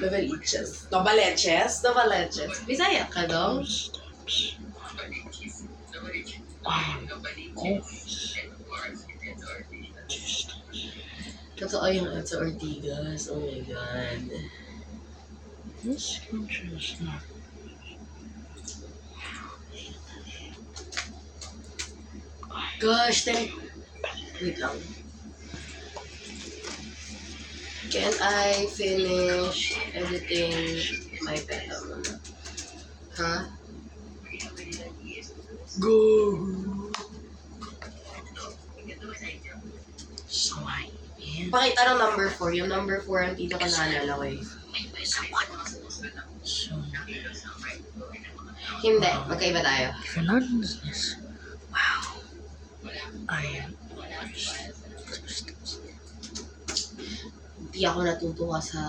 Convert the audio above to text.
Novaliches. Novaliches? Novaliches. Bisaya ka dong? Totoo yung Edsa Ortigas. Oh my God. This country is not. Gosh, wait lang. Can I finish editing my peta muna? Huh? Go! So I am. Pakita ng number 4. Yung number 4 ang pinaka naalala ko eh. So Hindi. Magkaiba tayo. if you're not in this, wow, I am. Hindi ako natutuwa sa